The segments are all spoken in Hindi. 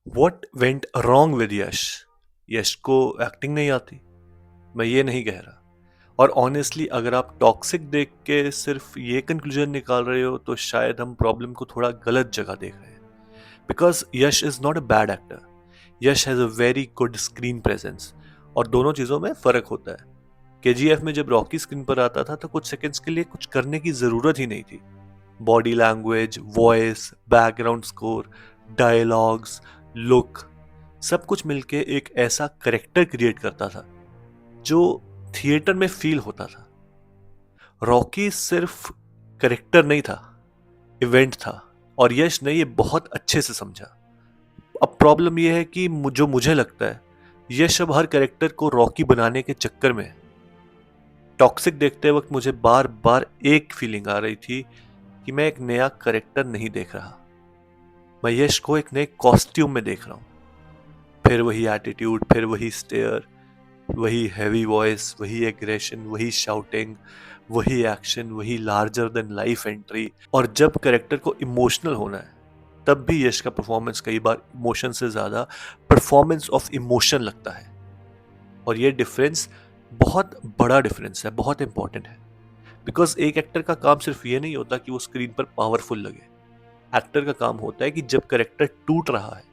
वॉट वेंट रॉन्ग विद यश? यश को एक्टिंग नहीं आती, मैं ये नहीं कह रहा। और ऑनेस्टली अगर आप टॉक्सिक देख के सिर्फ ये कंक्लूजन निकाल रहे हो तो शायद हम प्रॉब्लम को थोड़ा गलत जगह देख रहे हैं। Because Yash is not a bad actor, Yash has a very good screen presence. और दोनों चीजों में फर्क होता है। केजीएफ में जब रॉकी स्क्रीन पर आता था तो कुछ सेकंड्स के लिए कुछ करने की जरूरत ही नहीं थी। Body language, voice, background score, dialogues, look, सब कुछ मिलके एक ऐसा करेक्टर क्रिएट करता था जो थिएटर में फील होता था। रॉकी सिर्फ करेक्टर नहीं था, इवेंट था। और यश ने ये बहुत अच्छे से समझा। अब प्रॉब्लम ये है कि जो मुझे लगता है, यश अब हर करेक्टर को रॉकी बनाने के चक्कर में है। टॉक्सिक देखते वक्त मुझे बार बार एक फीलिंग आ रही थी कि मैं एक नया करेक्टर नहीं देख रहा, मैं यश को एक नए कॉस्ट्यूम में देख रहा हूँ। फिर वही एटीट्यूड, फिर वही स्टेयर, वही हैवी वॉइस, वही एग्रेशन, वही शाउटिंग, वही एक्शन, वही लार्जर देन लाइफ एंट्री। और जब कैरेक्टर को इमोशनल होना है तब भी यश का परफॉर्मेंस कई बार इमोशन से ज्यादा परफॉर्मेंस ऑफ इमोशन लगता है। और ये डिफरेंस बहुत बड़ा डिफरेंस है, बहुत इंपॉर्टेंट है। बिकॉज एक एक्टर का काम सिर्फ ये नहीं होता कि वो स्क्रीन पर पावरफुल लगे। एक्टर का काम होता है कि जब कैरेक्टर टूट रहा है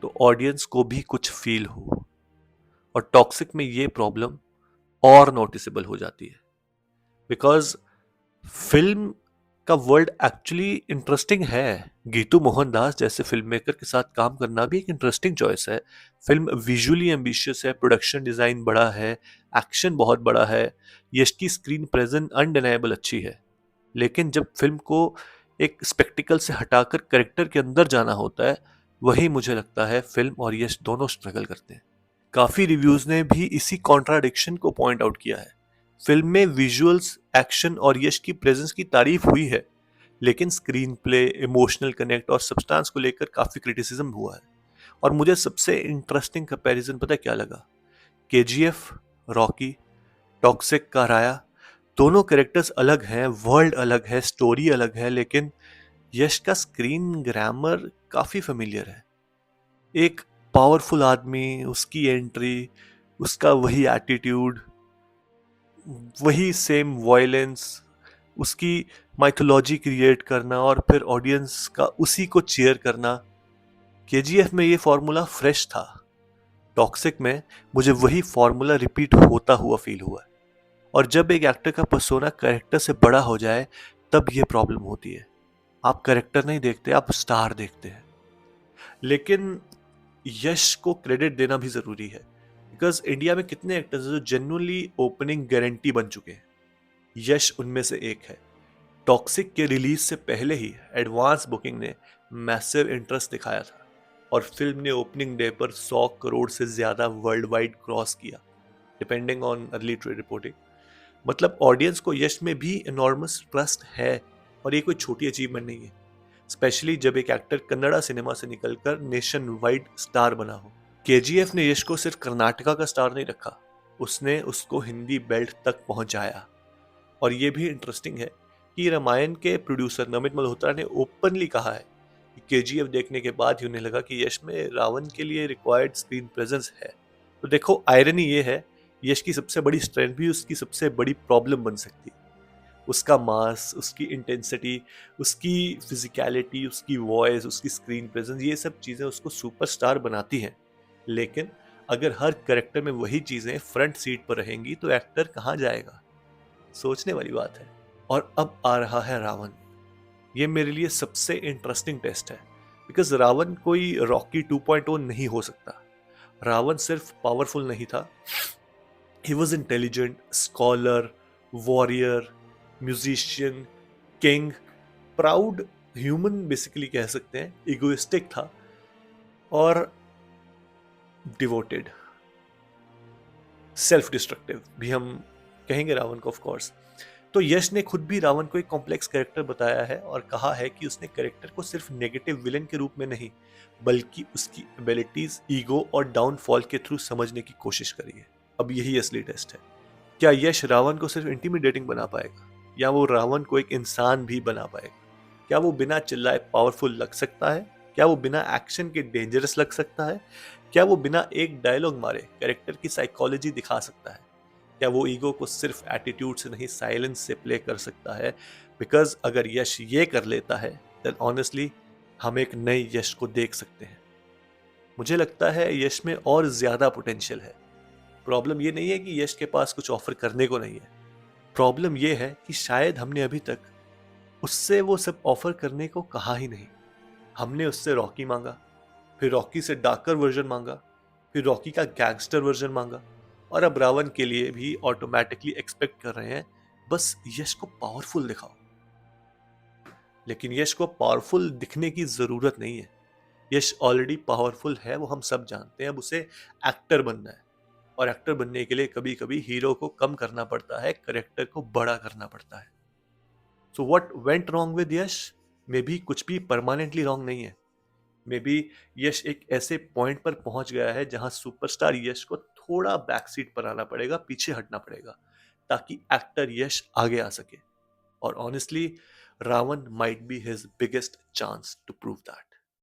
तो ऑडियंस को भी कुछ फील हो। और टॉक्सिक में ये प्रॉब्लम और नोटिसेबल हो जाती है। बिकॉज फिल्म का वर्ल्ड एक्चुअली इंटरेस्टिंग है। गीतू मोहनदास जैसे फिल्म मेकर के साथ काम करना भी एक इंटरेस्टिंग चॉइस है। फिल्म विजुअली एम्बिशियस है, प्रोडक्शन डिजाइन बड़ा है, एक्शन बहुत बड़ा है, यश की स्क्रीन प्रेजेंस अनडिनाइबल अच्छी है। लेकिन जब फिल्म को एक स्पेक्टिकल से हटाकर करेक्टर के अंदर जाना होता है, वही मुझे लगता है फिल्म और यश दोनों स्ट्रगल करते हैं। काफी रिव्यूज ने भी इसी कॉन्ट्राडिक्शन को पॉइंट आउट किया है। फिल्म में विजुअल्स, एक्शन और यश की प्रेजेंस की तारीफ हुई है, लेकिन स्क्रीन प्ले, इमोशनल कनेक्ट और सब्सटेंस को लेकर काफी क्रिटिसिज्म हुआ है। और मुझे सबसे इंटरेस्टिंग कंपैरिजन पता है क्या लगा? केजीएफ, रॉकी, टॉक्सिक का राया, दोनों कैरेक्टर्स अलग हैं, वर्ल्ड अलग है, स्टोरी अलग है, लेकिन यश का स्क्रीन ग्रामर काफी फेमिलियर है। एक पावरफुल आदमी, उसकी एंट्री, उसका वही एटीट्यूड, वही सेम वायलेंस, उसकी माइथोलॉजी क्रिएट करना और फिर ऑडियंस का उसी को चीयर करना। केजीएफ में ये फॉर्मूला फ्रेश था। टॉक्सिक में मुझे वही फॉर्मूला रिपीट होता हुआ फील हुआ है। और जब एक एक्टर का पर्सोना कैरेक्टर से बड़ा हो जाए तब ये प्रॉब्लम होती है। आप कैरेक्टर नहीं देखते, आप स्टार देखते हैं। लेकिन यश को क्रेडिट देना भी जरूरी है। बिकॉज इंडिया में कितने एक्टर्स हैं जो जेन्युइनली ओपनिंग गारंटी बन चुके हैं। यश उनमें से एक है। टॉक्सिक के रिलीज से पहले ही एडवांस बुकिंग ने मैसिव इंटरेस्ट दिखाया था और फिल्म ने ओपनिंग डे पर 100 करोड़ से ज्यादा वर्ल्ड वाइड क्रॉस किया, depending on early trade reporting. मतलब ऑडियंस को यश में भी इनॉर्मस ट्रस्ट है। और ये कोई छोटी अचीवमेंट नहीं है, स्पेशली जब एक एक्टर कन्नड़ा सिनेमा से निकलकर नेशन वाइड स्टार बना हो। केजीएफ ने यश को सिर्फ कर्नाटका का स्टार नहीं रखा, उसने उसको हिंदी बेल्ट तक पहुंचाया। और ये भी इंटरेस्टिंग है कि रामायण के प्रोड्यूसर नमित मल्होत्रा ने ओपनली कहा है कि केजीएफ देखने के बाद ही उन्हें लगा कि यश में रावण के लिए रिक्वायर्ड स्क्रीन प्रेजेंस है। तो देखो, आयरनी ये है, यश की सबसे बड़ी स्ट्रेंथ भी उसकी सबसे बड़ी प्रॉब्लम बन सकती है। उसका मास, उसकी इंटेंसिटी, उसकी फिजिकलिटी, उसकी वॉइस, उसकी स्क्रीन प्रेजेंस, ये सब चीज़ें उसको सुपरस्टार बनाती हैं। लेकिन अगर हर करेक्टर में वही चीज़ें फ्रंट सीट पर रहेंगी तो एक्टर कहाँ जाएगा? सोचने वाली बात है। और अब आ रहा है रावण। ये मेरे लिए सबसे इंटरेस्टिंग टेस्ट है। बिकॉज रावण कोई रॉकी 2.0 नहीं हो सकता। रावण सिर्फ पावरफुल नहीं था, he was intelligent, scholar, warrior, musician, king, proud human basically कह सकते हैं, इगोइस्टिक था और डिवोटेड, सेल्फ डिस्ट्रक्टिव भी हम कहेंगे रावण को ऑफ कोर्स। तो यश ने खुद भी रावण को एक कॉम्प्लेक्स कैरेक्टर बताया है और कहा है कि उसने कैरेक्टर को सिर्फ नेगेटिव विलन के रूप में नहीं, बल्कि उसकी एबिलिटीज, ईगो और डाउनफॉल के थ्रू समझने की कोशिश करी है। अब यही असली टेस्ट है। क्या यश रावण को सिर्फ इंटिमिडेटिंग बना पाएगा, या वो रावण को एक इंसान भी बना पाएगा? क्या वो बिना चिल्लाए पावरफुल लग सकता है? क्या वो बिना एक्शन के डेंजरस लग सकता है? क्या वो बिना एक डायलॉग मारे कैरेक्टर की साइकोलॉजी दिखा सकता है? क्या वो ईगो को सिर्फ एटीट्यूड से नहीं साइलेंस से प्ले कर सकता है? बिकॉज अगर यश ये कर लेता है देन ऑनेस्टली हम एक नए यश को देख सकते हैं। मुझे लगता है यश में और ज्यादा पोटेंशियल है। प्रॉब्लम ये नहीं है कि यश के पास कुछ ऑफर करने को नहीं है। प्रॉब्लम ये है कि शायद हमने अभी तक उससे वो सब ऑफर करने को कहा ही नहीं। हमने उससे रॉकी मांगा, फिर रॉकी से डार्कर वर्जन मांगा, फिर रॉकी का गैंगस्टर वर्जन मांगा, और अब रावण के लिए भी ऑटोमेटिकली एक्सपेक्ट कर रहे हैं बस यश को पावरफुल दिखाओ। लेकिन यश को पावरफुल दिखने की जरूरत नहीं है। यश ऑलरेडी पावरफुल है, वो हम सब जानते हैं। अब उसे एक्टर बनना है, और एक्टर बनने के लिए कभी कभी हीरो को कम करना पड़ता है, करेक्टर को बड़ा करना पड़ता है। So what went wrong with Yash? May be कुछ भी परमानेंटली रॉन्ग नहीं है। मे बी यश एक ऐसे पॉइंट पर पहुंच गया है जहां सुपरस्टार यश को थोड़ा बैक सीट पर आना पड़ेगा, पीछे हटना पड़ेगा, ताकि एक्टर यश आगे आ सके। और honestly Ravana might be his biggest chance to prove that.